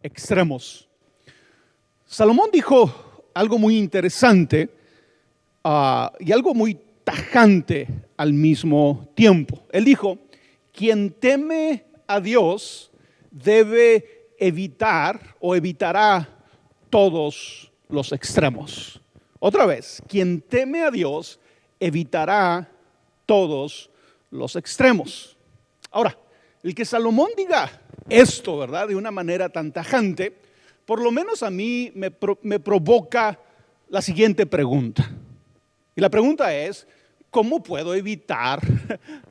extremos. Salomón dijo algo muy interesante y algo muy tajante al mismo tiempo. Él dijo: quien teme a Dios debe evitar o evitará todos los extremos. Otra vez, quien teme a Dios evitará todos los extremos. Ahora, el que Salomón diga esto, ¿verdad?, de una manera tan tajante, por lo menos a mí me provoca la siguiente pregunta. Y la pregunta es: ¿cómo puedo evitar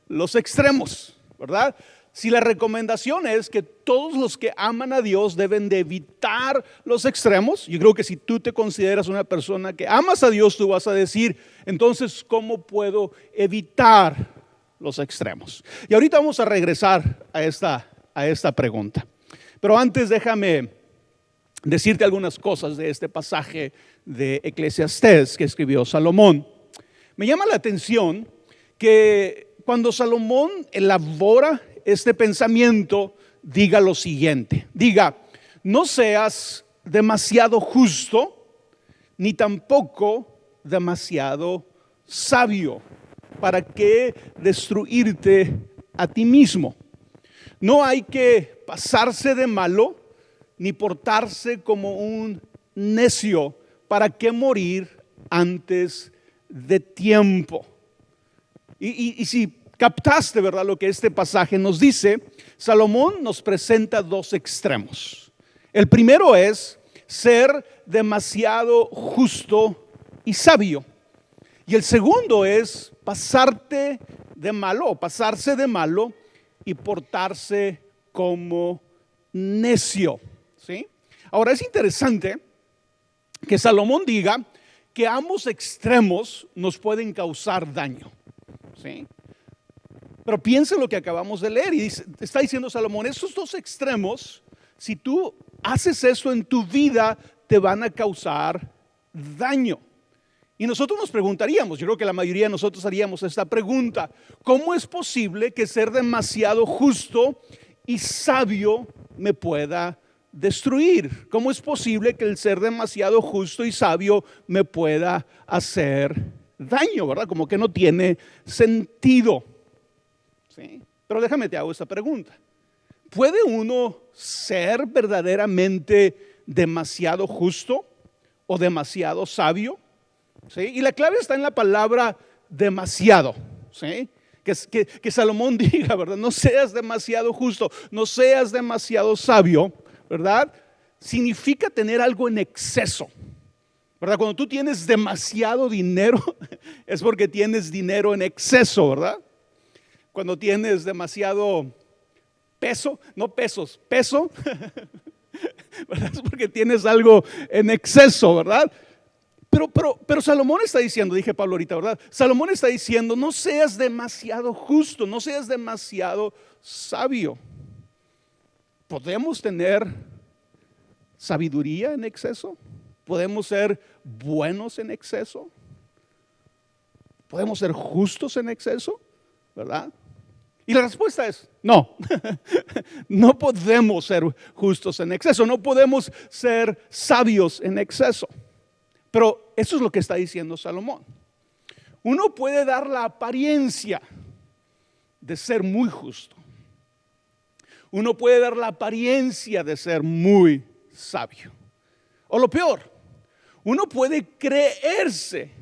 los extremos? ¿Verdad? Si la recomendación es que todos los que aman a Dios deben de evitar los extremos, yo creo que si tú te consideras una persona que amas a Dios, tú vas a decir: entonces, ¿cómo puedo evitar los extremos? Y ahorita vamos a regresar a esta pregunta. Pero antes déjame decirte algunas cosas de este pasaje de Eclesiastés que escribió Salomón. Me llama la atención que cuando Salomón elabora este pensamiento, diga lo siguiente. Diga: no seas demasiado justo, ni tampoco demasiado sabio. ¿Para qué destruirte a ti mismo? No hay que pasarse de malo, ni portarse como un necio. ¿Para qué morir antes de tiempo? Y si captaste, ¿verdad?, lo que este pasaje nos dice, Salomón nos presenta dos extremos. El primero es ser demasiado justo y sabio. Y el segundo es pasarse de malo y portarse como necio. ¿Sí? Ahora, es interesante que Salomón diga que ambos extremos nos pueden causar daño. ¿Sí? Pero piensa en lo que acabamos de leer y está diciendo Salomón: esos dos extremos, si tú haces eso en tu vida, te van a causar daño. Y nosotros nos preguntaríamos, yo creo que la mayoría de nosotros haríamos esta pregunta: ¿cómo es posible que ser demasiado justo y sabio me pueda destruir? ¿Cómo es posible que el ser demasiado justo y sabio me pueda hacer daño? ¿Verdad? Como que no tiene sentido. ¿Sí? Pero déjame te hago esta pregunta: ¿puede uno ser verdaderamente demasiado justo o demasiado sabio? ¿Sí? Y la clave está en la palabra demasiado. ¿Sí? Que Salomón diga, ¿verdad? No seas demasiado justo, no seas demasiado sabio, ¿verdad? Significa tener algo en exceso, ¿verdad? Cuando tú tienes demasiado dinero, es porque tienes dinero en exceso, ¿verdad? Cuando tienes demasiado peso, no pesos, peso, ¿verdad? Es porque tienes algo en exceso, ¿verdad? Pero Salomón está diciendo, dije Pablo ahorita, ¿verdad? Salomón está diciendo: no seas demasiado justo, no seas demasiado sabio. ¿Podemos tener sabiduría en exceso? ¿Podemos ser buenos en exceso? ¿Podemos ser justos en exceso? ¿Verdad? Y la respuesta es no. No podemos ser justos en exceso, no podemos ser sabios en exceso. Pero eso es lo que está diciendo Salomón. Uno puede dar la apariencia de ser muy justo. Uno puede dar la apariencia de ser muy sabio. O lo peor, uno puede creerse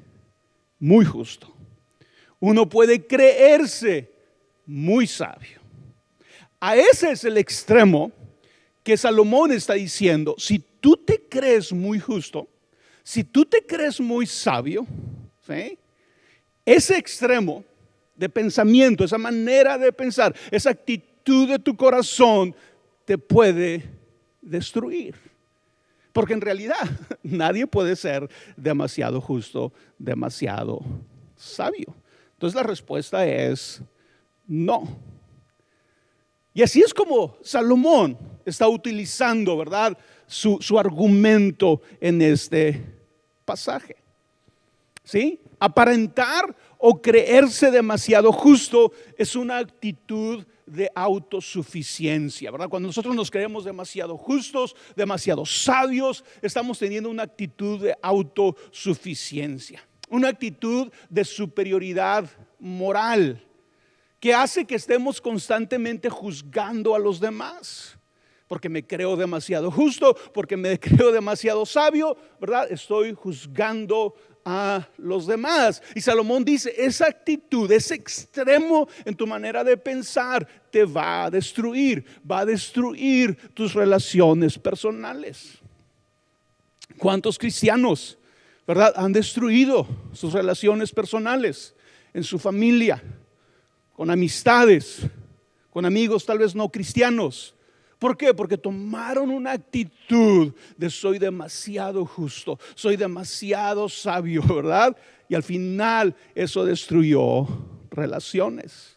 muy justo. Uno puede creerse muy sabio. A ese es el extremo que Salomón está diciendo: si tú te crees muy justo, si tú te crees muy sabio, ¿sí?, ese extremo de pensamiento, esa manera de pensar, esa actitud de tu corazón te puede destruir. Porque en realidad nadie puede ser demasiado justo, demasiado sabio. Entonces la respuesta es no. Y así es como Salomón está utilizando, ¿verdad?, su argumento en este pasaje. ¿Sí? Aparentar o creerse demasiado justo es una actitud de autosuficiencia, ¿verdad? Cuando nosotros nos creemos demasiado justos, demasiado sabios, estamos teniendo una actitud de autosuficiencia, una actitud de superioridad moral que hace que estemos constantemente juzgando a los demás. Porque me creo demasiado justo, porque me creo demasiado sabio, ¿verdad? Estoy juzgando a los demás. Y Salomón dice, esa actitud, ese extremo en tu manera de pensar te va a destruir tus relaciones personales. ¿Cuántos cristianos, verdad, han destruido sus relaciones personales en su familia, con amistades, con amigos tal vez no cristianos? ¿Por qué? Porque tomaron una actitud de soy demasiado justo, soy demasiado sabio, ¿verdad? Y al final eso destruyó relaciones.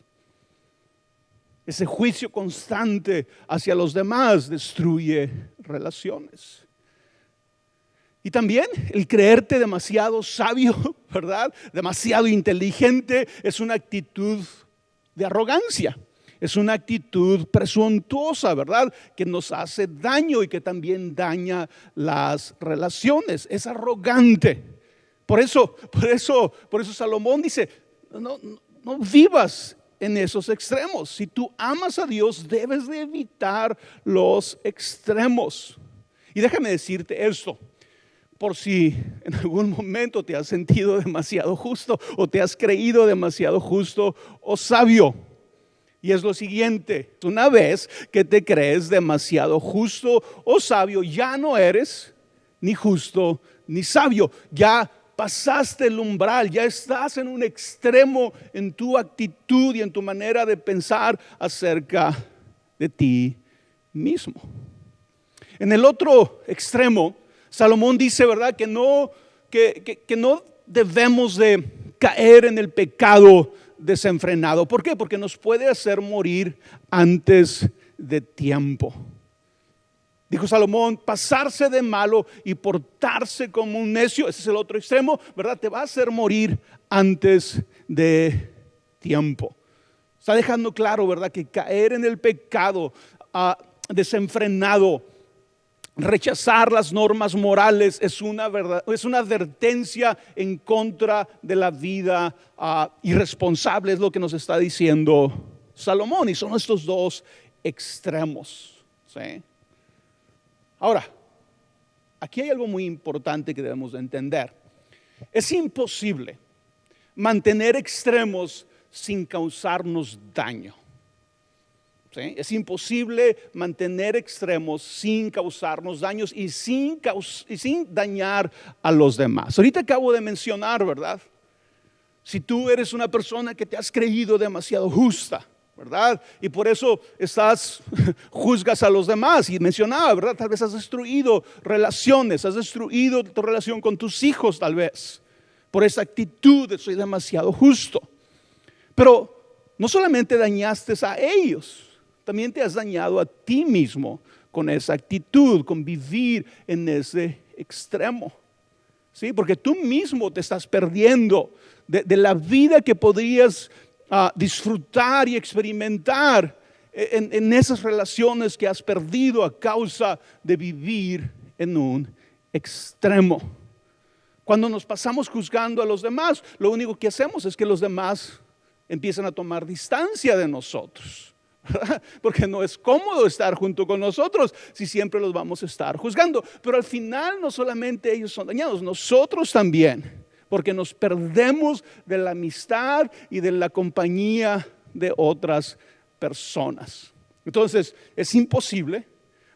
Ese juicio constante hacia los demás destruye relaciones. Y también el creerte demasiado sabio, ¿verdad? Demasiado inteligente es una actitud de arrogancia. Es una actitud presuntuosa, ¿verdad? Que nos hace daño y que también daña las relaciones. Es arrogante. Por eso Salomón dice, no vivas en esos extremos. Si tú amas a Dios, debes de evitar los extremos. Y déjame decirte esto. Por si en algún momento te has sentido demasiado justo o te has creído demasiado justo o sabio. Y es lo siguiente, una vez que te crees demasiado justo o sabio, ya no eres ni justo ni sabio. Ya pasaste el umbral, ya estás en un extremo en tu actitud y en tu manera de pensar acerca de ti mismo. En el otro extremo, Salomón dice, ¿verdad?, que no debemos de caer en el pecado desenfrenado. ¿Por qué? Porque nos puede hacer morir antes de tiempo. Dijo Salomón, pasarse de malo y portarse como un necio, ese es el otro extremo, ¿verdad? Te va a hacer morir antes de tiempo. Está dejando claro, ¿verdad?, que caer en el pecado desenfrenado, rechazar las normas morales es una advertencia en contra de la vida irresponsable, es lo que nos está diciendo Salomón. Y son estos dos extremos, ¿sí? Ahora, aquí hay algo muy importante que debemos de entender. Es imposible mantener extremos sin causarnos daño. ¿Sí? Es imposible mantener extremos sin causarnos daños y sin dañar a los demás. Ahorita acabo de mencionar, ¿verdad? Si tú eres una persona que te has creído demasiado justa, ¿verdad? Y por eso juzgas a los demás. Y mencionaba, ¿verdad? Tal vez has destruido relaciones, has destruido tu relación con tus hijos tal vez, por esa actitud de soy demasiado justo. Pero no solamente dañaste a ellos, también te has dañado a ti mismo con esa actitud, con vivir en ese extremo. ¿Sí? Porque tú mismo te estás perdiendo de la vida que podrías disfrutar y experimentar en esas relaciones que has perdido a causa de vivir en un extremo. Cuando nos pasamos juzgando a los demás, lo único que hacemos es que los demás empiezan a tomar distancia de nosotros. Porque no es cómodo estar junto con nosotros si siempre los vamos a estar juzgando. Pero al final no solamente ellos son dañados, nosotros también, porque nos perdemos de la amistad y de la compañía de otras personas. Entonces es imposible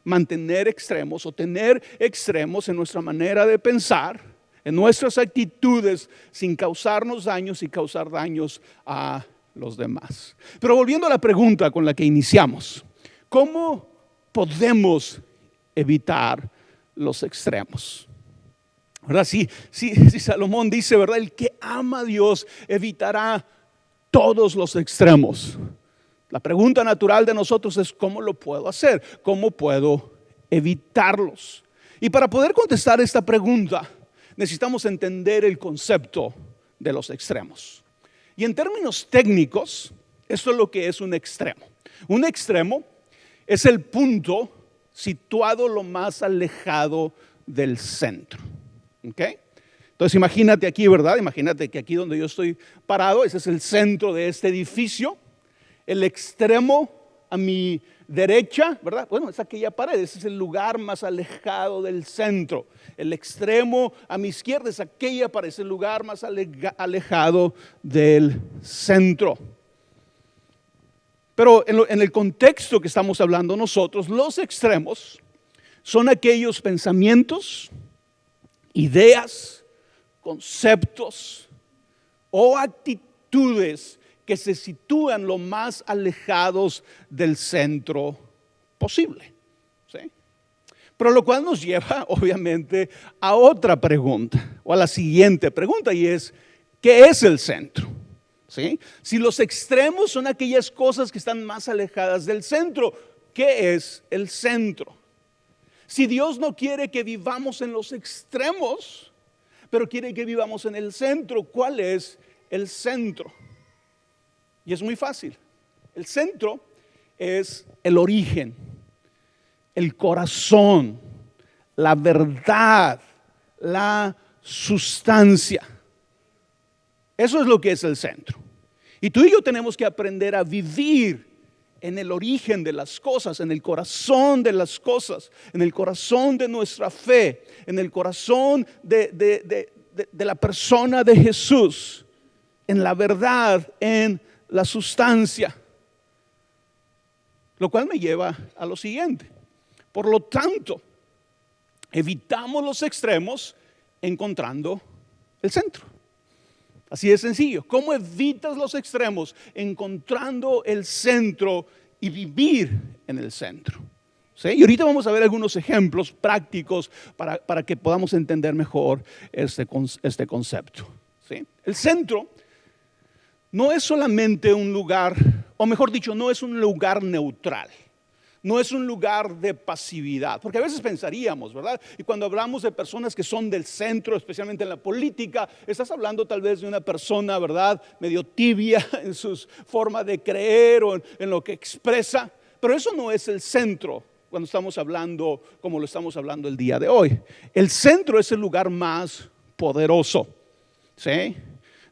mantener extremos o tener extremos en nuestra manera de pensar, en nuestras actitudes, sin causarnos daños y causar daños a los demás. Pero volviendo a la pregunta con la que iniciamos, ¿cómo podemos evitar los extremos? ¿Verdad? Si Salomón dice, ¿verdad?, el que ama a Dios evitará todos los extremos. La pregunta natural de nosotros es ¿cómo lo puedo hacer? ¿Cómo puedo evitarlos? Y para poder contestar esta pregunta necesitamos entender el concepto de los extremos. Y en términos técnicos, esto es lo que es un extremo. Un extremo es el punto situado lo más alejado del centro. ¿Ok? Entonces imagínate aquí, ¿verdad? Imagínate que aquí donde yo estoy parado, ese es el centro de este edificio. El extremo a mi derecha, ¿verdad? Bueno, es aquella pared, ese es el lugar más alejado del centro. El extremo a mi izquierda es aquella pared, es el lugar más alejado del centro. Pero en el contexto que estamos hablando nosotros, los extremos son aquellos pensamientos, ideas, conceptos o actitudes que se sitúan lo más alejados del centro posible. ¿Sí? Pero lo cual nos lleva obviamente a otra pregunta, o a la siguiente pregunta, y es, ¿qué es el centro? ¿Sí? Si los extremos son aquellas cosas que están más alejadas del centro, ¿qué es el centro? Si Dios no quiere que vivamos en los extremos, pero quiere que vivamos en el centro, ¿cuál es el centro? Y es muy fácil. El centro es el origen, el corazón, la verdad, la sustancia. Eso es lo que es el centro. Y tú y yo tenemos que aprender a vivir en el origen de las cosas, en el corazón de las cosas, en el corazón de nuestra fe, en el corazón de la persona de Jesús, en la verdad, en la sustancia. Lo cual me lleva a lo siguiente. Por lo tanto, evitamos los extremos encontrando el centro. Así de sencillo. ¿Cómo evitas los extremos? Encontrando el centro y vivir en el centro. ¿Sí? Y ahorita vamos a ver algunos ejemplos prácticos para que podamos entender mejor este concepto. ¿Sí? El centro no es solamente un lugar, o mejor dicho, no es un lugar neutral. No es un lugar de pasividad, porque a veces pensaríamos, ¿verdad? Y cuando hablamos de personas que son del centro, especialmente en la política, estás hablando tal vez de una persona, ¿verdad? Medio tibia en su forma de creer o en lo que expresa, pero eso no es el centro cuando estamos hablando como lo estamos hablando el día de hoy. El centro es el lugar más poderoso, ¿sí?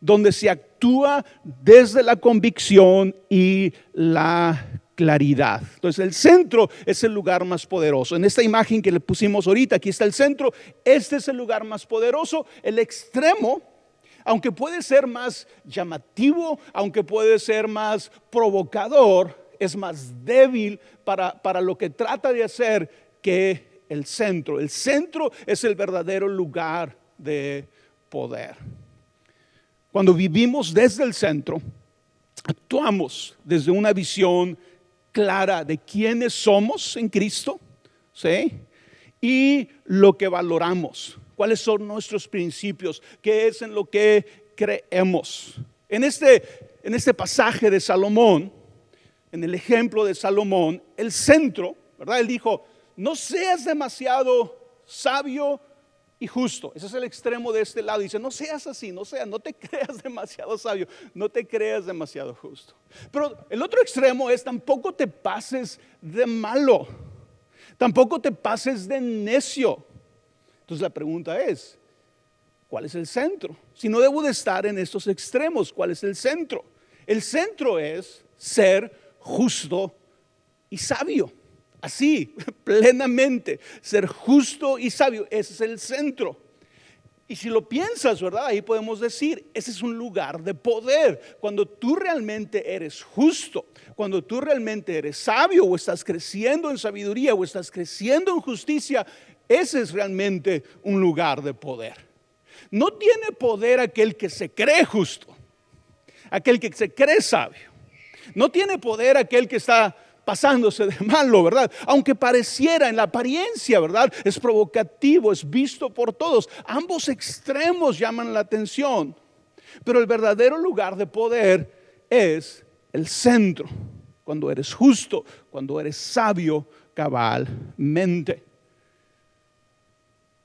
Donde se actúa desde la convicción y la claridad. Entonces el centro es el lugar más poderoso. En esta imagen que le pusimos ahorita, aquí está el centro. Este es el lugar más poderoso. El extremo, aunque puede ser más llamativo, aunque puede ser más provocador, es más débil para lo que trata de hacer que el centro. El centro es el verdadero lugar de poder. Cuando vivimos desde el centro, actuamos desde una visión clara de quiénes somos en Cristo, ¿sí? Y lo que valoramos, cuáles son nuestros principios, qué es en lo que creemos. En este pasaje de Salomón, en el ejemplo de Salomón, el centro, ¿verdad? Él dijo, no seas demasiado sabio y justo. Ese es el extremo de este lado. Dice, no seas así, no te creas demasiado sabio, no te creas demasiado justo. Pero el otro extremo es, tampoco te pases de malo, tampoco te pases de necio. Entonces la pregunta es, ¿cuál es el centro? Si no debo de estar en estos extremos, ¿cuál es el centro? El centro es ser justo y sabio. Así, plenamente, ser justo y sabio, ese es el centro. Y si lo piensas, ¿verdad? Ahí podemos decir, ese es un lugar de poder. Cuando tú realmente eres justo, cuando tú realmente eres sabio, o estás creciendo en sabiduría, o estás creciendo en justicia, ese es realmente un lugar de poder. No tiene poder aquel que se cree justo, aquel que se cree sabio. No tiene poder aquel que está pasándose de malo, ¿verdad? Aunque pareciera en la apariencia, ¿verdad? Es provocativo, es visto por todos. Ambos extremos llaman la atención. Pero el verdadero lugar de poder es el centro. Cuando eres justo, cuando eres sabio cabalmente.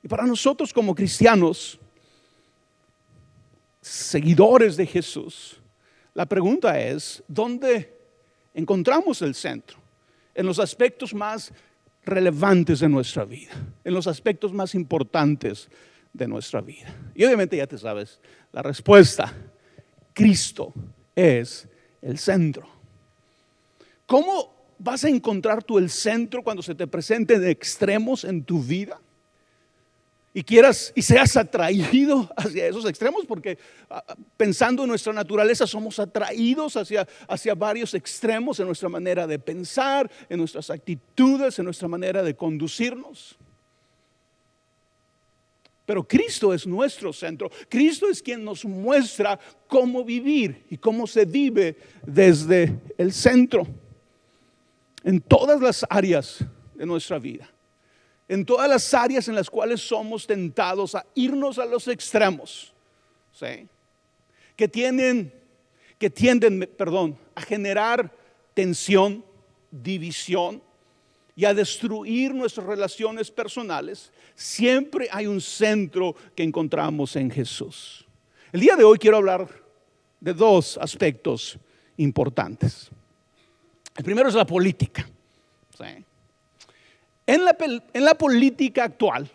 Y para nosotros como cristianos, seguidores de Jesús, la pregunta es, ¿dónde encontramos el centro en los aspectos más relevantes de nuestra vida, en los aspectos más importantes de nuestra vida. Y obviamente ya te sabes la respuesta. Cristo es el centro. ¿Cómo vas a encontrar tú el centro cuando se te presenten extremos en tu vida? Y seas atraído hacia esos extremos, porque pensando en nuestra naturaleza somos atraídos hacia varios extremos en nuestra manera de pensar, en nuestras actitudes, en nuestra manera de conducirnos. Pero Cristo es nuestro centro. Cristo es quien nos muestra cómo vivir y cómo se vive desde el centro. En todas las áreas de nuestra vida. En todas las áreas en las cuales somos tentados a irnos a los extremos. ¿Sí? Que tienden a generar tensión, división y a destruir nuestras relaciones personales. Siempre hay un centro que encontramos en Jesús. El día de hoy quiero hablar de dos aspectos importantes. El primero es la política. ¿Sí? En la política actual,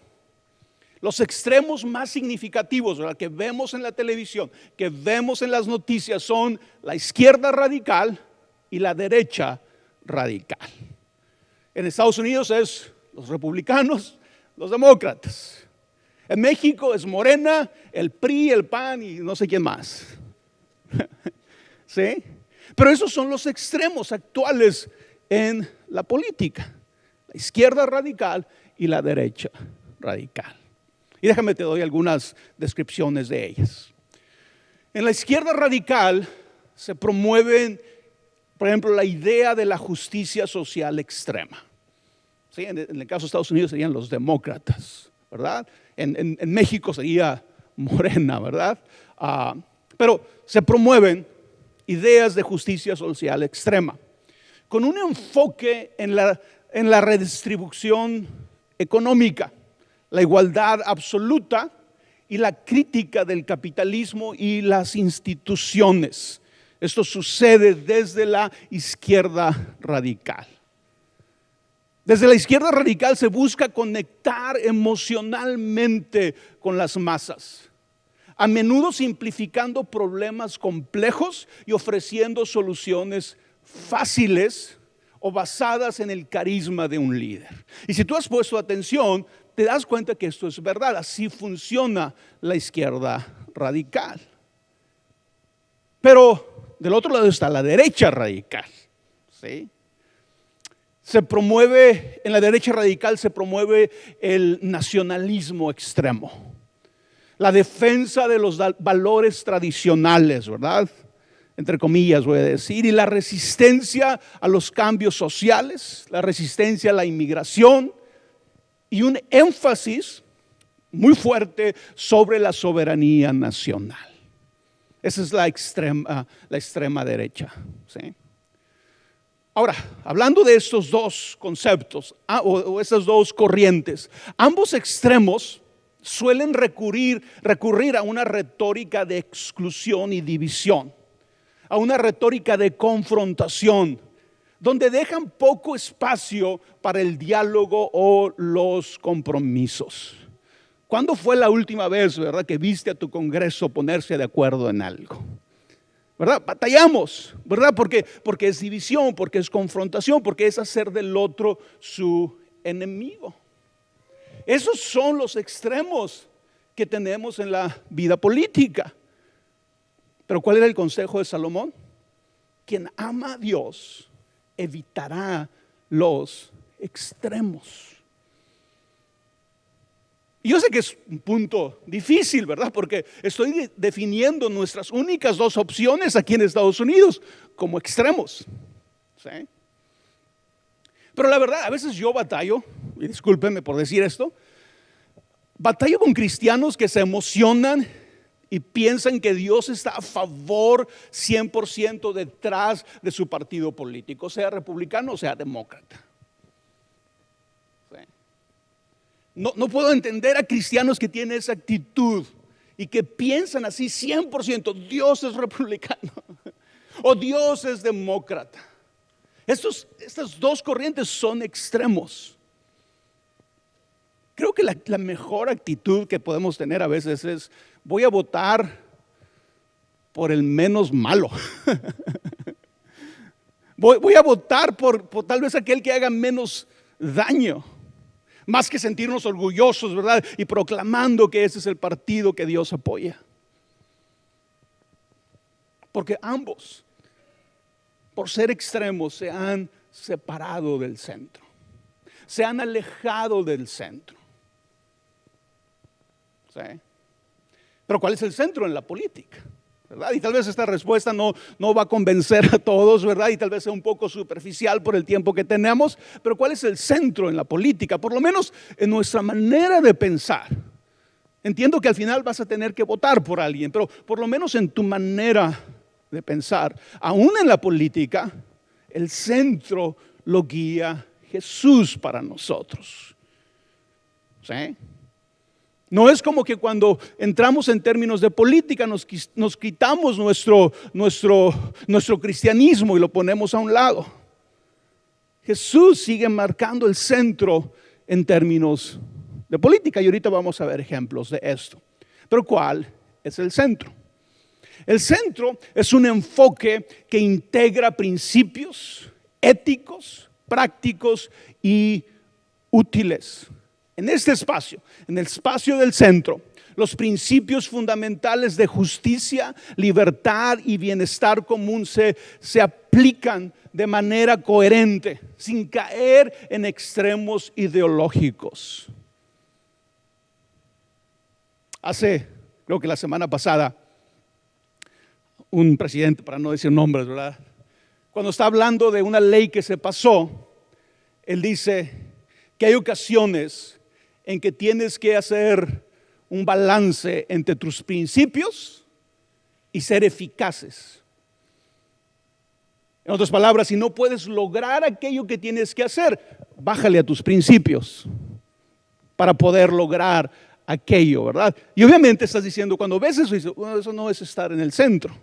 los extremos más significativos, ¿verdad?, que vemos en la televisión, que vemos en las noticias, son la izquierda radical y la derecha radical. En Estados Unidos es los republicanos, los demócratas. En México es Morena, el PRI, el PAN y no sé quién más. ¿Sí? Pero esos son los extremos actuales en la política. La izquierda radical y la derecha radical. Y déjame te doy algunas descripciones de ellas. En la izquierda radical se promueven, por ejemplo, la idea de la justicia social extrema. ¿Sí? En el caso de Estados Unidos serían los demócratas, ¿verdad? En México sería Morena, ¿verdad? Pero se promueven ideas de justicia social extrema, con un enfoque en la redistribución económica, la igualdad absoluta y la crítica del capitalismo y las instituciones. Esto sucede desde la izquierda radical. Desde la izquierda radical se busca conectar emocionalmente con las masas, a menudo simplificando problemas complejos y ofreciendo soluciones fáciles o basadas en el carisma de un líder. Y si tú has puesto atención, te das cuenta que esto es verdad. Así funciona la izquierda radical. Pero del otro lado está la derecha radical. ¿Sí? En la derecha radical se promueve el nacionalismo extremo, la defensa de los valores tradicionales, ¿verdad?, entre comillas voy a decir, y la resistencia a los cambios sociales, la resistencia a la inmigración y un énfasis muy fuerte sobre la soberanía nacional. Esa es la extrema derecha. ¿Sí? Ahora, hablando de estos dos conceptos o estas dos corrientes, ambos extremos suelen recurrir a una retórica de exclusión y división, a una retórica de confrontación, donde dejan poco espacio para el diálogo o los compromisos. ¿Cuándo fue la última vez, verdad, que viste a tu Congreso ponerse de acuerdo en algo? ¿Verdad? Batallamos, ¿verdad? Porque es división, porque es confrontación, porque es hacer del otro su enemigo. Esos son los extremos que tenemos en la vida política. Pero ¿cuál era el consejo de Salomón? Quien ama a Dios evitará los extremos. Y yo sé que es un punto difícil, ¿verdad? Porque estoy definiendo nuestras únicas dos opciones aquí en Estados Unidos como extremos. ¿Sí? Pero la verdad, a veces yo batallo, y discúlpenme por decir esto, batallo con cristianos que se emocionan y piensan que Dios está a favor 100% detrás de su partido político, sea republicano o sea demócrata. ¿Sí? No puedo entender a cristianos que tienen esa actitud y que piensan así 100%, Dios es republicano o Dios es demócrata. Estas dos corrientes son extremos. Creo que la mejor actitud que podemos tener a veces es: voy a votar por el menos malo. Voy a votar por tal vez aquel que haga menos daño. Más que sentirnos orgullosos, ¿verdad? Y proclamando que ese es el partido que Dios apoya. Porque ambos, por ser extremos, se han separado del centro. Se han alejado del centro. ¿Sí? Pero ¿cuál es el centro en la política? ¿Verdad? Y tal vez esta respuesta no va a convencer a todos, ¿verdad? Y tal vez sea un poco superficial por el tiempo que tenemos. Pero ¿cuál es el centro en la política? Por lo menos en nuestra manera de pensar. Entiendo que al final vas a tener que votar por alguien, pero por lo menos en tu manera de pensar, aún en la política, el centro lo guía Jesús para nosotros. ¿Sí? No es como que cuando entramos en términos de política nos quitamos nuestro cristianismo y lo ponemos a un lado. Jesús sigue marcando el centro en términos de política y ahorita vamos a ver ejemplos de esto. Pero ¿cuál es el centro? El centro es un enfoque que integra principios éticos, prácticos y útiles. En este espacio, en el espacio del centro, los principios fundamentales de justicia, libertad y bienestar común se aplican de manera coherente, sin caer en extremos ideológicos. Creo que la semana pasada, un presidente, para no decir nombres, ¿verdad? Cuando está hablando de una ley que se pasó, él dice que hay ocasiones en que tienes que hacer un balance entre tus principios y ser eficaces. En otras palabras, si no puedes lograr aquello que tienes que hacer, bájale a tus principios para poder lograr aquello, ¿verdad? Y obviamente estás diciendo, cuando ves eso, dices, bueno, eso no es estar en el centro.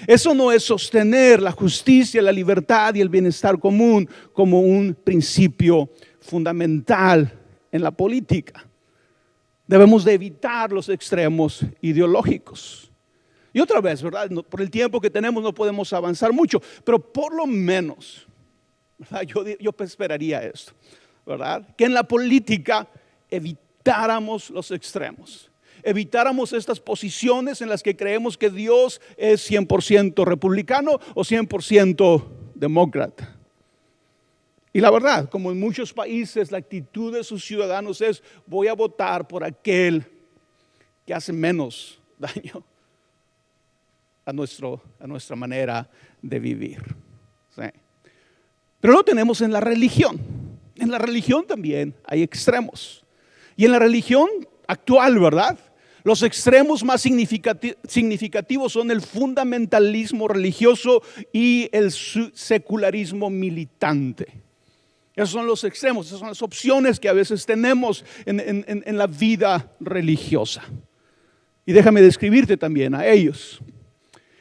Eso no es sostener la justicia, la libertad y el bienestar común como un principio fundamental en la política. Debemos de evitar los extremos ideológicos. Y otra vez, ¿verdad? Por el tiempo que tenemos no podemos avanzar mucho, pero por lo menos, ¿verdad? Yo esperaría esto, ¿verdad? Que en la política evitáramos los extremos. Evitáramos estas posiciones en las que creemos que Dios es 100% republicano o 100% demócrata. Y la verdad, como en muchos países, la actitud de sus ciudadanos es: voy a votar por aquel que hace menos daño a nuestra manera de vivir. ¿Sí? Pero lo tenemos en la religión. En la religión también hay extremos. Y en la religión actual, ¿verdad? Los extremos más significativos son el fundamentalismo religioso y el secularismo militante. Esos son los extremos, esas son las opciones que a veces tenemos en la vida religiosa. Y déjame describirte también a ellos.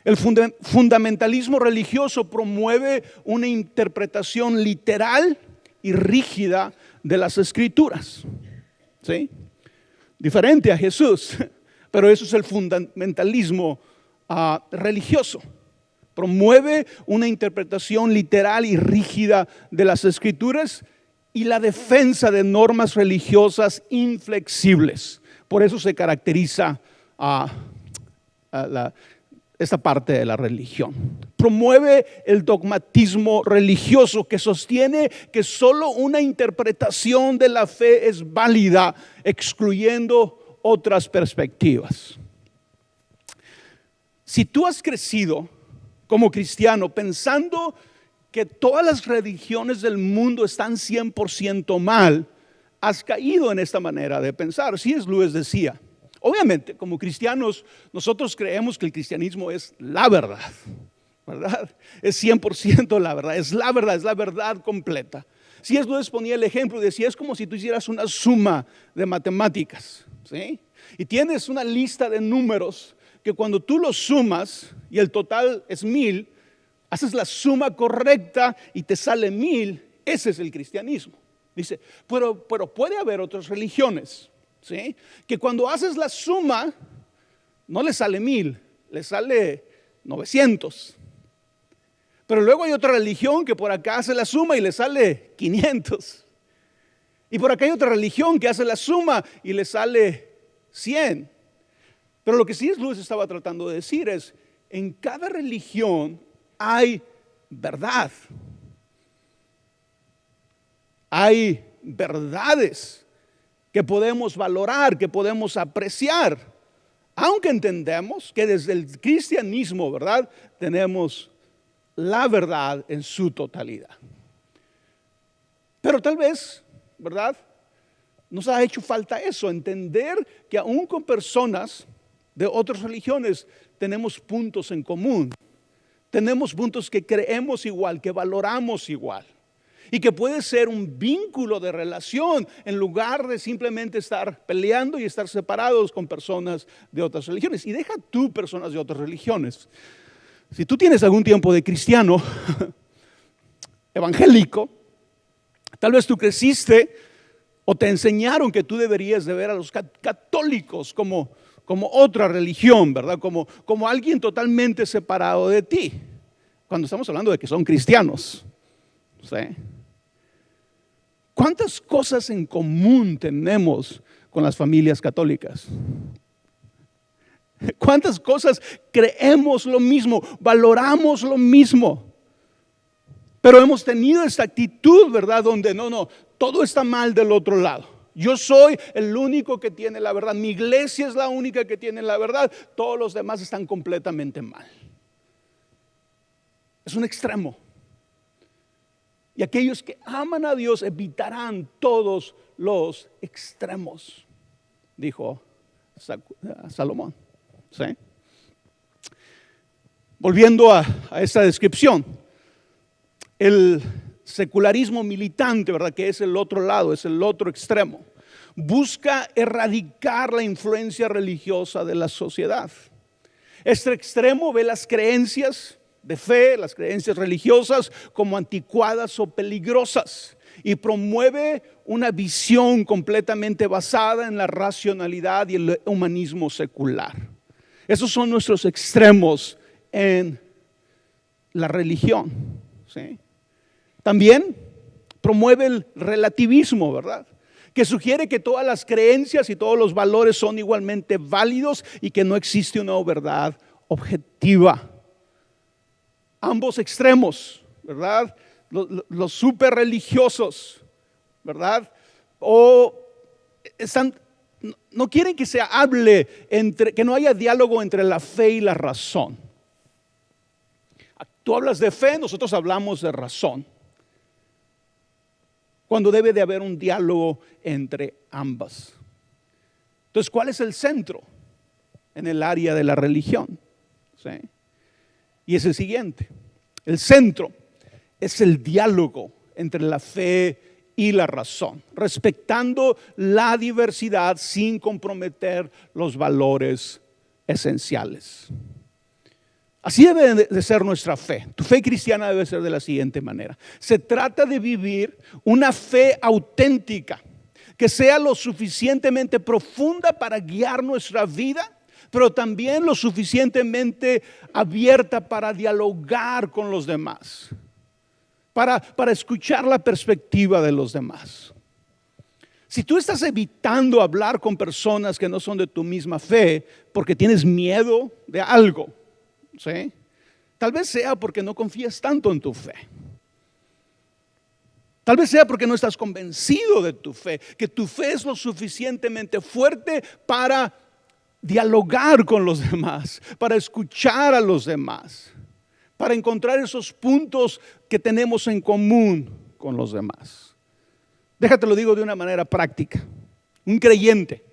El fundamentalismo religioso promueve una interpretación literal y rígida de las Escrituras. ¿Sí? Diferente a Jesús, pero eso es el fundamentalismo religioso. Promueve una interpretación literal y rígida de las Escrituras y la defensa de normas religiosas inflexibles. Por eso se caracteriza esta parte de la religión. Promueve el dogmatismo religioso que sostiene que solo una interpretación de la fe es válida, excluyendo otras perspectivas. Si tú has crecido como cristiano pensando que todas las religiones del mundo están 100% mal, has caído en esta manera de pensar. C.S. Lewis decía, obviamente como cristianos nosotros creemos que el cristianismo es la verdad, ¿verdad? Es 100% la verdad, es la verdad completa. C.S. Lewis ponía el ejemplo y decía, es como si tú hicieras una suma de matemáticas, ¿sí? Y tienes una lista de números que cuando tú los sumas y el total es 1000, haces la suma correcta y te sale 1000, ese es el cristianismo. Dice, pero puede haber otras religiones, ¿sí? Que cuando haces la suma, no le sale 1000, le sale 900. Pero luego hay otra religión que por acá hace la suma y le sale 500. Y por acá hay otra religión que hace la suma y le sale 100. Pero lo que C.S. Lewis estaba tratando de decir es, en cada religión hay verdad. Hay verdades que podemos valorar, que podemos apreciar. Aunque entendemos que desde el cristianismo, ¿verdad?, tenemos la verdad en su totalidad. Pero tal vez, ¿verdad?, nos ha hecho falta eso, entender que aún con personas de otras religiones tenemos puntos en común. Tenemos puntos que creemos igual, que valoramos igual. Y que puede ser un vínculo de relación en lugar de simplemente estar peleando y estar separados con personas de otras religiones. Y deja tú personas de otras religiones. Si tú tienes algún tiempo de cristiano evangélico, tal vez tú creciste o te enseñaron que tú deberías de ver a los católicos como otra religión, ¿verdad? Como alguien totalmente separado de ti. Cuando estamos hablando de que son cristianos, ¿sí? ¿Cuántas cosas en común tenemos con las familias católicas? ¿Cuántas cosas creemos lo mismo, valoramos lo mismo? Pero hemos tenido esta actitud, ¿verdad? Donde no, todo está mal del otro lado. Yo soy el único que tiene la verdad. Mi iglesia es la única que tiene la verdad. Todos los demás están completamente mal. Es un extremo. Y aquellos que aman a Dios evitarán todos los extremos, dijo Salomón. ¿Sí? Volviendo a esta descripción, el secularismo militante, ¿verdad?, que es el otro lado, es el otro extremo, busca erradicar la influencia religiosa de la sociedad. Este extremo ve las creencias de fe, las creencias religiosas como anticuadas o peligrosas y promueve una visión completamente basada en la racionalidad y el humanismo secular. Esos son nuestros extremos en la religión, ¿sí? También promueve el relativismo, ¿verdad?, que sugiere que todas las creencias y todos los valores son igualmente válidos y que no existe una verdad objetiva. Ambos extremos, ¿verdad? Los super religiosos, ¿verdad? No quieren que se hable que no haya diálogo entre la fe y la razón. Tú hablas de fe, nosotros hablamos de razón. Cuando debe de haber un diálogo entre ambas. Entonces, ¿cuál es el centro en el área de la religión? ¿Sí? Y es el siguiente: el centro es el diálogo entre la fe y la razón, respetando la diversidad sin comprometer los valores esenciales. Así debe de ser nuestra fe. Tu fe cristiana debe ser de la siguiente manera: se trata de vivir una fe auténtica, que sea lo suficientemente profunda para guiar nuestra vida, pero también lo suficientemente abierta para dialogar con los demás, para escuchar la perspectiva de los demás. Si tú estás evitando hablar con personas que no son de tu misma fe porque tienes miedo de algo, ¿sí?, tal vez sea porque no confías tanto en tu fe. Tal vez sea porque no estás convencido de tu fe, que tu fe es lo suficientemente fuerte para dialogar con los demás, para escuchar a los demás, para encontrar esos puntos que tenemos en común con los demás. Déjate lo digo de una manera práctica. Un creyente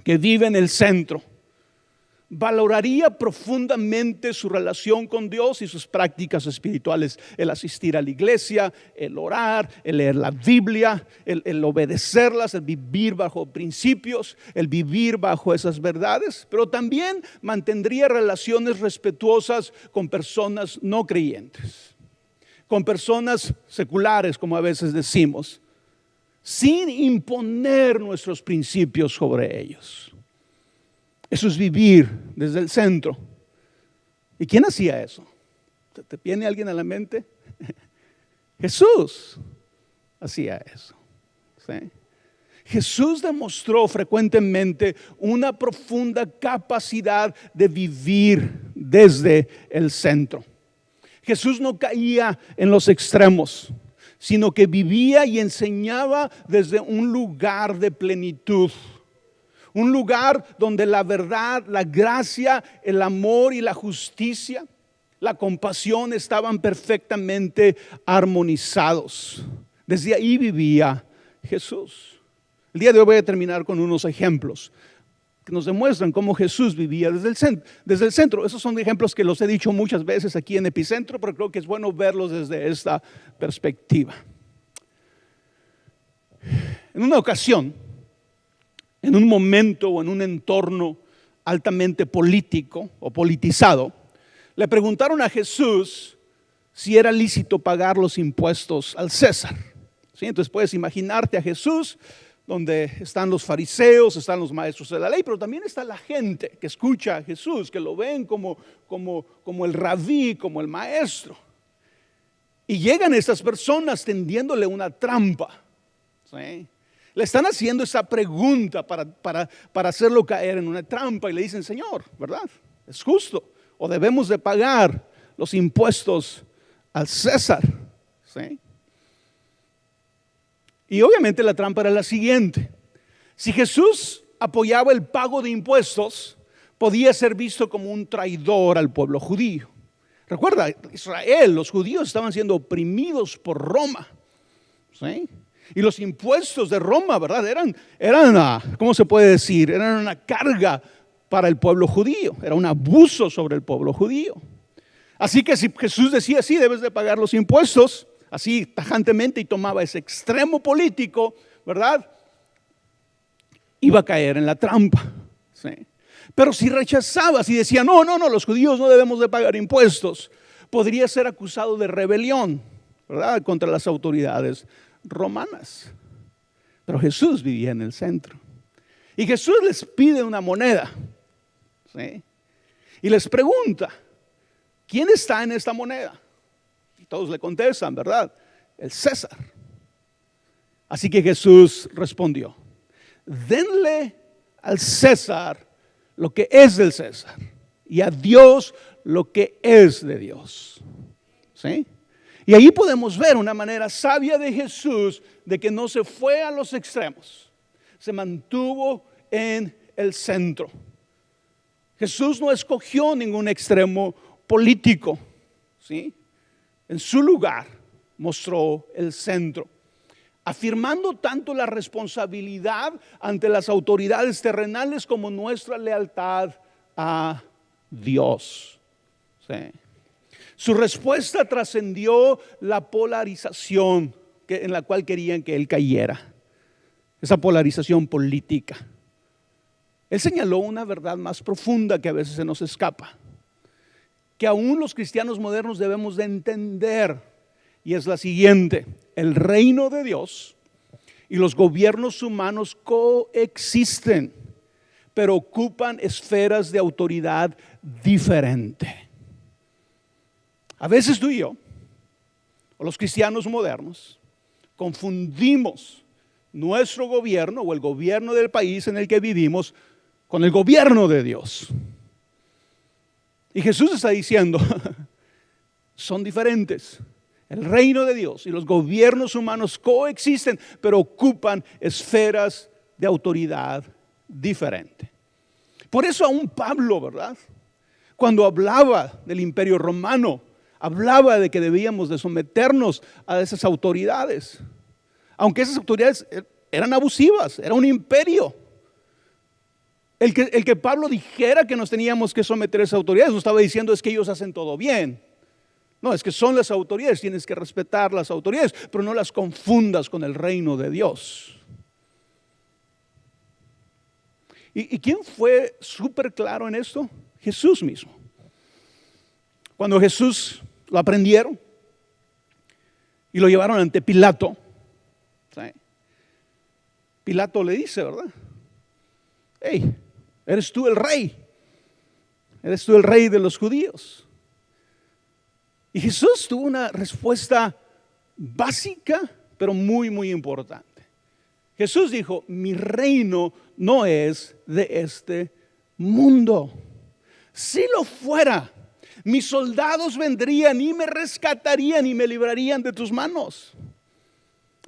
que vive en el centro valoraría profundamente su relación con Dios y sus prácticas espirituales, el asistir a la iglesia, el orar, el leer la Biblia, el obedecerlas, el vivir bajo principios, el vivir bajo esas verdades, pero también mantendría relaciones respetuosas con personas no creyentes, con personas seculares, como a veces decimos, sin imponer nuestros principios sobre ellos. Eso es vivir desde el centro. ¿Y quién hacía eso? ¿Te viene alguien a la mente? Jesús hacía eso. ¿Sí? Jesús demostró frecuentemente una profunda capacidad de vivir desde el centro. Jesús no caía en los extremos, sino que vivía y enseñaba desde un lugar de plenitud. Un lugar donde la verdad, la gracia, el amor y la justicia, la compasión estaban perfectamente armonizados. Desde ahí vivía Jesús. El día de hoy voy a terminar con unos ejemplos que nos demuestran cómo Jesús vivía desde el centro. Esos son ejemplos que los he dicho muchas veces aquí en Epicentro, pero creo que es bueno verlos desde esta perspectiva. En una ocasión, en un momento o en un entorno altamente político o politizado, le preguntaron a Jesús si era lícito pagar los impuestos al César. ¿Sí? Entonces puedes imaginarte a Jesús donde están los fariseos, están los maestros de la ley, pero también está la gente que escucha a Jesús, que lo ven como el rabí, como el maestro. Y llegan estas personas tendiéndole una trampa. ¿Sí? Le están haciendo esa pregunta para hacerlo caer en una trampa y le dicen, Señor, ¿verdad? ¿Es justo? ¿O debemos de pagar los impuestos al César? ¿Sí? Y obviamente la trampa era la siguiente. Si Jesús apoyaba el pago de impuestos, podía ser visto como un traidor al pueblo judío. Recuerda, Israel, los judíos estaban siendo oprimidos por Roma. ¿Sí? Y los impuestos de Roma, ¿verdad? Eran, ¿cómo se puede decir? Eran una carga para el pueblo judío. Era un abuso sobre el pueblo judío. Así que si Jesús decía, sí, debes de pagar los impuestos, así tajantemente, y tomaba ese extremo político, ¿verdad? Iba a caer en la trampa. ¿Sí? Pero si rechazaba, si decía, no, los judíos no debemos de pagar impuestos, podría ser acusado de rebelión, ¿verdad? Contra las autoridades romanas. Pero Jesús vivía en el centro. Y Jesús les pide una moneda. ¿Sí? Y les pregunta, ¿quién está en esta moneda? Y todos le contestan, ¿verdad? El César. Así que Jesús respondió, denle al César lo que es del César y a Dios lo que es de Dios. ¿Sí? Y ahí podemos ver una manera sabia de Jesús de que no se fue a los extremos, se mantuvo en el centro. Jesús no escogió ningún extremo político, ¿sí? En su lugar mostró el centro, afirmando tanto la responsabilidad ante las autoridades terrenales como nuestra lealtad a Dios. ¿Sí? Su respuesta trascendió la polarización en la cual querían que él cayera, esa polarización política. Él señaló una verdad más profunda que a veces se nos escapa, que aún los cristianos modernos debemos de entender, y es la siguiente: el reino de Dios y los gobiernos humanos coexisten, pero ocupan esferas de autoridad diferente. A veces tú y yo, o los cristianos modernos, confundimos nuestro gobierno o el gobierno del país en el que vivimos con el gobierno de Dios. Y Jesús está diciendo, son diferentes. El reino de Dios y los gobiernos humanos coexisten, pero ocupan esferas de autoridad diferente. Por eso aún Pablo, ¿verdad? Cuando hablaba del imperio romano, hablaba de que debíamos de someternos a esas autoridades. Aunque esas autoridades eran abusivas, era un imperio. El que Pablo dijera que nos teníamos que someter a esas autoridades, no estaba diciendo es que ellos hacen todo bien. No, es que son las autoridades, tienes que respetar las autoridades, pero no las confundas con el reino de Dios. ¿Y quién fue súper claro en esto? Jesús mismo. Cuando Jesús lo aprendieron y lo llevaron ante Pilato, ¿sí? Pilato le dice, ¿verdad? Hey, ¿eres tú el rey? ¿Eres tú el rey de los judíos? Y Jesús tuvo una respuesta básica, pero muy, muy importante. Jesús dijo, mi reino no es de este mundo. Si lo fuera, mis soldados vendrían y me rescatarían y me librarían de tus manos.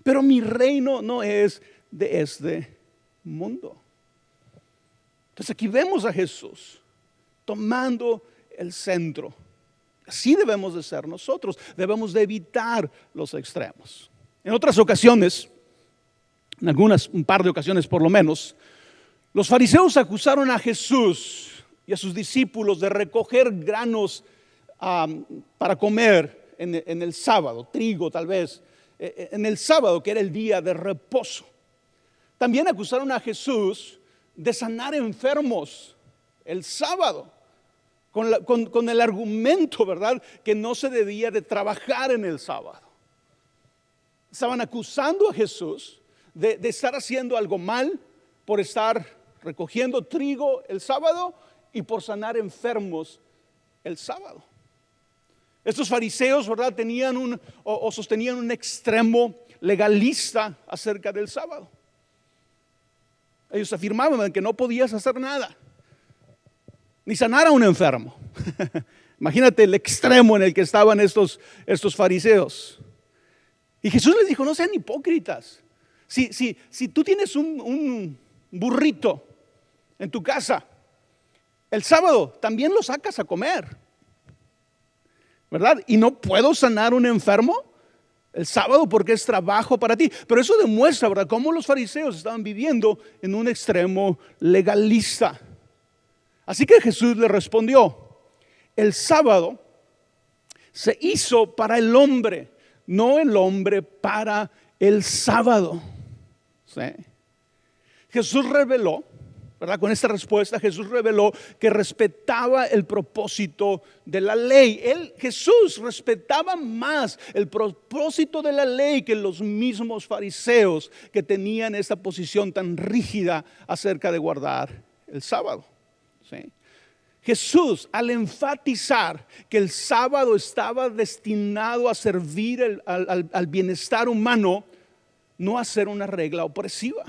Pero mi reino no es de este mundo. Entonces aquí vemos a Jesús tomando el centro. Así debemos de ser nosotros. Debemos de evitar los extremos. En otras ocasiones, en un par de ocasiones por lo menos, los fariseos acusaron a Jesús y a sus discípulos de recoger granos para comer en el sábado, trigo tal vez, en el sábado que era el día de reposo. También acusaron a Jesús de sanar enfermos el sábado, con el argumento, ¿verdad?, que no se debía de trabajar en el sábado. Estaban acusando a Jesús de estar haciendo algo mal por estar recogiendo trigo el sábado y por sanar enfermos el sábado. Estos fariseos, ¿verdad?, tenían sostenían un extremo legalista acerca del sábado. Ellos afirmaban que no podías hacer nada, ni sanar a un enfermo. Imagínate el extremo en el que estaban estos fariseos. Y Jesús les dijo, no sean hipócritas. Si tú tienes un burrito en tu casa, el sábado también lo sacas a comer, ¿verdad? Y no puedo sanar un enfermo el sábado porque es trabajo para ti. Pero eso demuestra, ¿verdad?, cómo los fariseos estaban viviendo en un extremo legalista. Así que Jesús le respondió, el sábado se hizo para el hombre, no el hombre para el sábado. ¿Sí? Jesús reveló, ¿verdad? Con esta respuesta Jesús reveló que respetaba el propósito de la ley. Jesús respetaba más el propósito de la ley que los mismos fariseos que tenían esta posición tan rígida acerca de guardar el sábado. ¿Sí? Jesús, al enfatizar que el sábado estaba destinado a servir al bienestar humano, no a ser una regla opresiva.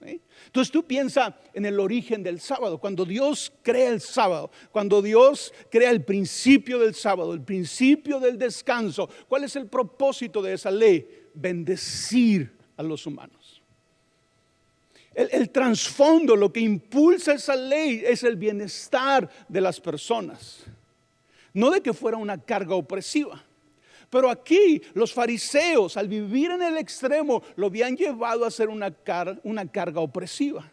¿Sí? Entonces tú piensa en el origen del sábado. Cuando Dios crea el sábado, cuando Dios crea el principio del sábado, el principio del descanso, ¿cuál es el propósito de esa ley? Bendecir a los humanos. El trasfondo, lo que impulsa esa ley es el bienestar de las personas, no de que fuera una carga opresiva. Pero aquí los fariseos, al vivir en el extremo, lo habían llevado a ser una carga opresiva.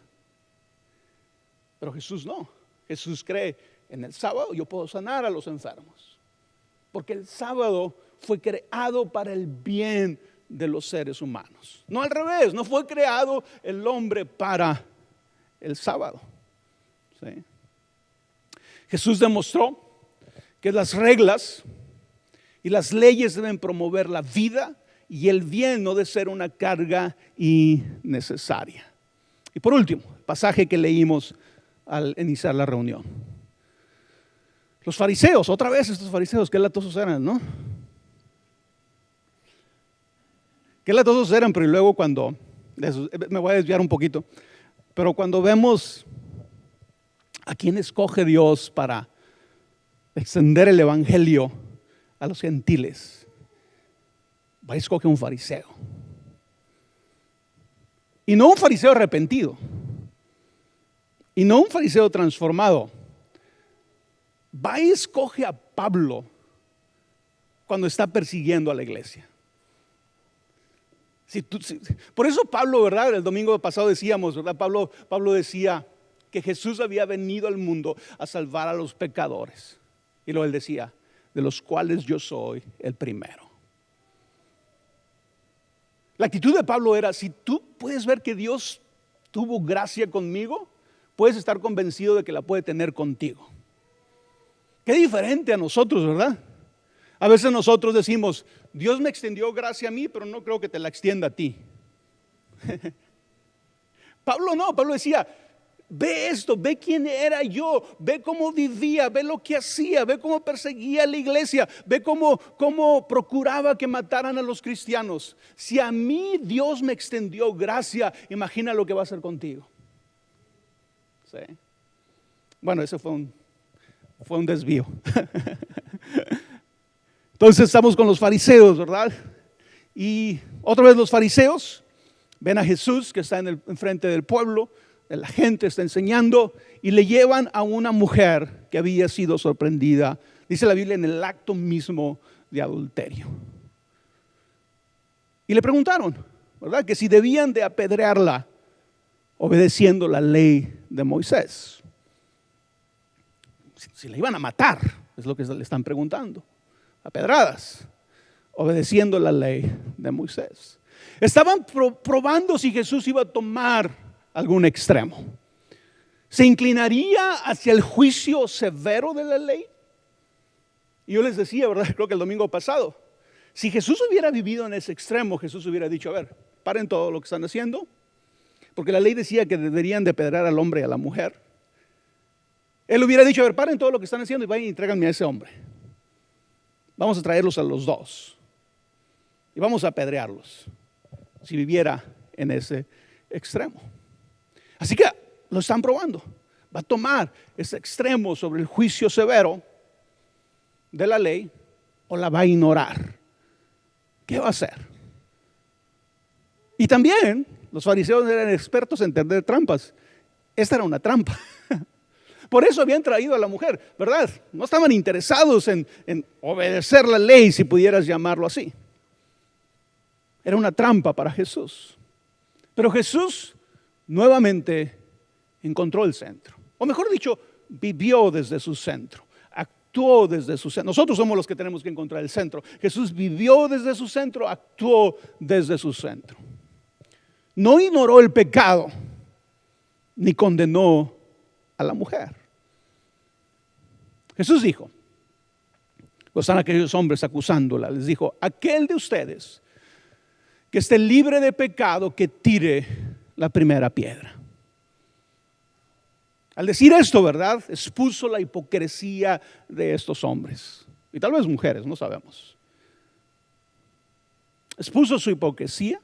Pero Jesús no. Jesús cree en el sábado yo puedo sanar a los enfermos, porque el sábado fue creado para el bien de los seres humanos. No al revés, no fue creado el hombre para el sábado. ¿Sí? Jesús demostró que las reglas y las leyes deben promover la vida y el bien, no de ser una carga innecesaria. Y por último, el pasaje que leímos al iniciar la reunión. Los fariseos, otra vez estos fariseos, qué latosos eran, ¿no? Qué latosos eran, pero luego cuando, me voy a desviar un poquito, pero cuando vemos a quién escoge Dios para extender el evangelio a los gentiles, va a escoger un fariseo. Y no un fariseo arrepentido, y no un fariseo transformado. Va y escoge a Pablo cuando está persiguiendo a la iglesia. Por eso Pablo, ¿verdad? El domingo pasado decíamos, ¿verdad? Pablo decía, que Jesús había venido al mundo a salvar a los pecadores. Y luego él decía, de los cuales yo soy el primero. La actitud de Pablo era, si tú puedes ver que Dios tuvo gracia conmigo, puedes estar convencido de que la puede tener contigo. Qué diferente a nosotros, ¿verdad? A veces nosotros decimos, Dios me extendió gracia a mí, pero no creo que te la extienda a ti. Pablo no, Pablo decía, ve esto, ve quién era yo, ve cómo vivía, ve lo que hacía, ve cómo perseguía a la iglesia, ve cómo procuraba que mataran a los cristianos. Si a mí Dios me extendió gracia, imagina lo que va a hacer contigo. ¿Sí? Bueno, ese fue un desvío. Entonces estamos con los fariseos, ¿verdad? Y otra vez los fariseos ven a Jesús que está enfrente del pueblo, de la gente, está enseñando, y le llevan a una mujer que había sido sorprendida, dice la Biblia, en el acto mismo de adulterio. Y le preguntaron, ¿verdad?, que si debían de apedrearla obedeciendo la ley de Moisés. Si la iban a matar, es lo que le están preguntando. A pedradas, obedeciendo la ley de Moisés. Estaban probando si Jesús iba a tomar algún extremo. ¿Se inclinaría hacia el juicio severo de la ley? Y yo les decía, ¿verdad? Creo que el domingo pasado, si Jesús hubiera vivido en ese extremo, Jesús hubiera dicho, a ver, paren todo lo que están haciendo, porque la ley decía que deberían de apedrear al hombre y a la mujer. Él hubiera dicho, a ver, paren todo lo que están haciendo y vayan y tráiganme a ese hombre. Vamos a traerlos a los dos y vamos a apedrearlos si viviera en ese extremo. Así que lo están probando. Va a tomar ese extremo sobre el juicio severo de la ley o la va a ignorar. ¿Qué va a hacer? Y también los fariseos eran expertos en tender trampas. Esta era una trampa. Por eso habían traído a la mujer, ¿verdad? No estaban interesados en obedecer la ley, si pudieras llamarlo así. Era una trampa para Jesús. Pero Jesús nuevamente encontró el centro. O mejor dicho, vivió desde su centro. Actuó desde su centro. Nosotros somos los que tenemos que encontrar el centro. Jesús vivió desde su centro, actuó desde su centro. No ignoró el pecado, ni condenó a la mujer. Jesús dijo, pues están aquellos hombres acusándola, les dijo, aquel de ustedes que esté libre de pecado, que tire la primera piedra. Al decir esto, ¿verdad?, expuso la hipocresía de estos hombres, y tal vez mujeres, no sabemos. Expuso su hipocresía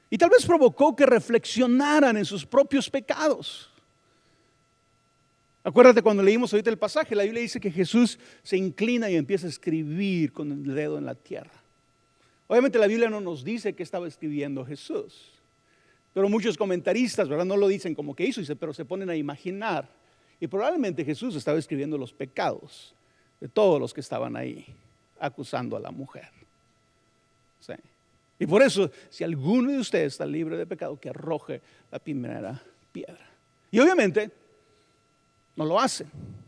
y tal vez provocó que reflexionaran en sus propios pecados. Acuérdate cuando leímos ahorita el pasaje, la Biblia dice que Jesús se inclina y empieza a escribir con el dedo en la tierra. Obviamente la Biblia no nos dice que estaba escribiendo Jesús, pero muchos comentaristas, ¿verdad?, no lo dicen como que hizo, pero se ponen a imaginar. Y probablemente Jesús estaba escribiendo los pecados de todos los que estaban ahí acusando a la mujer. Sí. Y por eso, si alguno de ustedes está libre de pecado, que arroje la primera piedra. Y obviamente no lo hacen,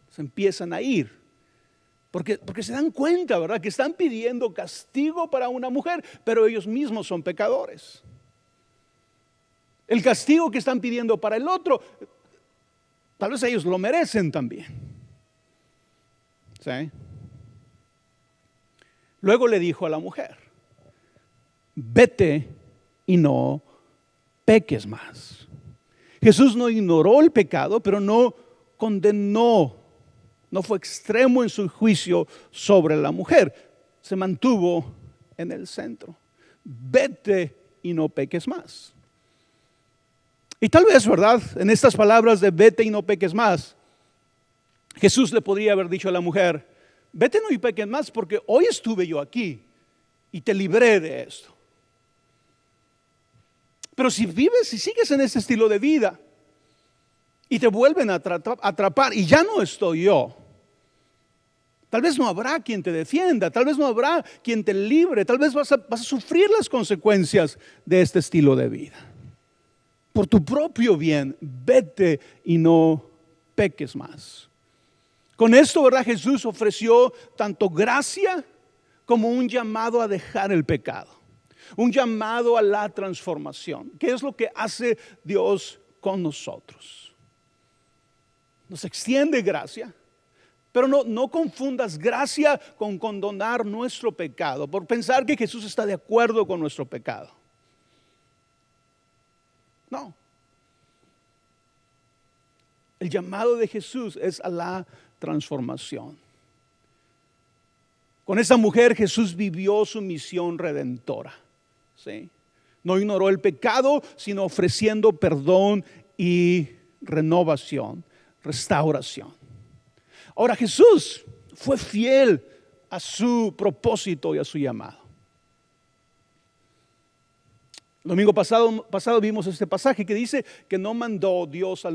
se empiezan a ir, porque se dan cuenta, ¿verdad?, que están pidiendo castigo para una mujer, pero ellos mismos son pecadores. El castigo que están pidiendo para el otro, tal vez ellos lo merecen también. ¿Sí? Luego le dijo a la mujer, vete y no peques más. Jesús no ignoró el pecado, pero no condenó, no fue extremo en su juicio sobre la mujer. Se mantuvo en el centro. Vete y no peques más. Y tal vez, ¿verdad?, en estas palabras de vete y no peques más, Jesús le podría haber dicho a la mujer, vete no y peques más porque hoy estuve yo aquí y te libré de esto. Pero si vives y sigues en ese estilo de vida y te vuelven a atrapar y ya no estoy yo, tal vez no habrá quien te defienda, tal vez no habrá quien te libre, tal vez vas a sufrir las consecuencias de este estilo de vida. por tu propio bien, vete y no peques más. Con esto, ¿verdad? Jesús ofreció tanto gracia como un llamado a dejar el pecado. Un llamado a la transformación. ¿Qué es lo que hace Dios con nosotros? Nos extiende gracia, pero no confundas gracia con condonar nuestro pecado, por pensar que Jesús está de acuerdo con nuestro pecado. No. El llamado de Jesús es a la transformación. Con esta mujer Jesús vivió su misión redentora. ¿Sí? No ignoró el pecado, sino ofreciendo perdón y renovación, restauración. Ahora Jesús fue fiel a su propósito y a su llamado. El domingo pasado vimos este pasaje que dice que no mandó Dios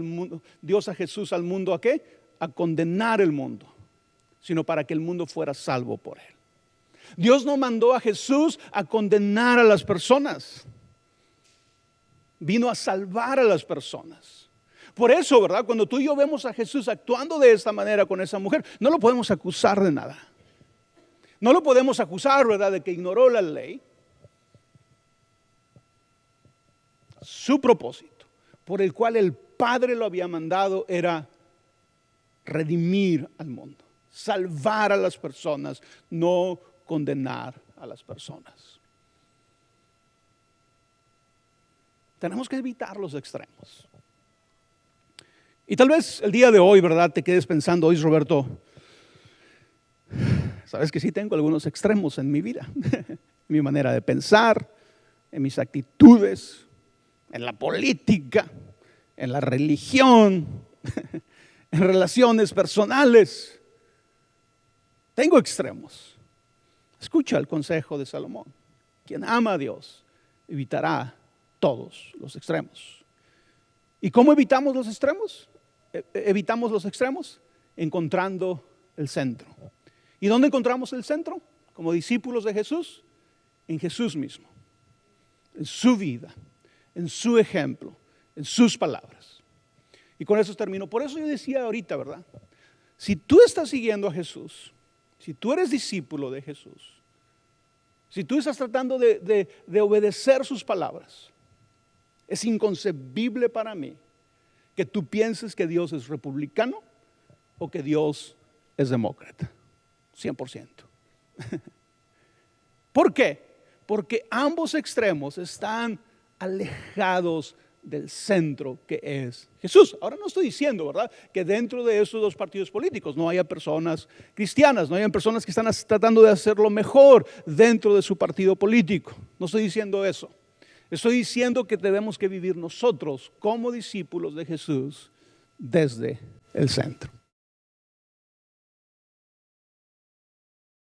a Jesús al mundo ¿a qué? A condenar el mundo, sino para que el mundo fuera salvo por él. Dios no mandó a Jesús a condenar a las personas. Vino a salvar a las personas. Por eso, ¿verdad? Cuando tú y yo vemos a Jesús actuando de esta manera con esa mujer, no lo podemos acusar de nada. No lo podemos acusar, ¿verdad?, de que ignoró la ley. Su propósito, por el cual el Padre lo había mandado, era redimir al mundo, salvar a las personas, no condenar a las personas. Tenemos que evitar los extremos. Y tal vez el día de hoy, ¿verdad?, te quedes pensando, hoy Roberto, sabes que sí tengo algunos extremos en mi vida, en mi manera de pensar, en mis actitudes, en la política, en la religión, en relaciones personales. Tengo extremos. Escucha el consejo de Salomón. Quien ama a Dios evitará todos los extremos. ¿Y cómo evitamos los extremos? Evitamos los extremos encontrando el centro. ¿Y dónde encontramos el centro? Como discípulos de Jesús, en Jesús mismo, en su vida, en su ejemplo, en sus palabras. Y con eso termino. Por eso yo decía ahorita, ¿verdad? Si tú estás siguiendo a Jesús, si tú eres discípulo de Jesús, si tú estás tratando de obedecer sus palabras, es inconcebible para mí que tú pienses que Dios es republicano o que Dios es demócrata. 100%. ¿Por qué? Porque ambos extremos están alejados del centro que es Jesús. Ahora no estoy diciendo, ¿verdad?, que dentro de esos dos partidos políticos no haya personas cristianas, no haya personas que están tratando de hacer lo mejor dentro de su partido político. No estoy diciendo eso. Estoy diciendo que debemos que vivir nosotros como discípulos de Jesús desde el centro.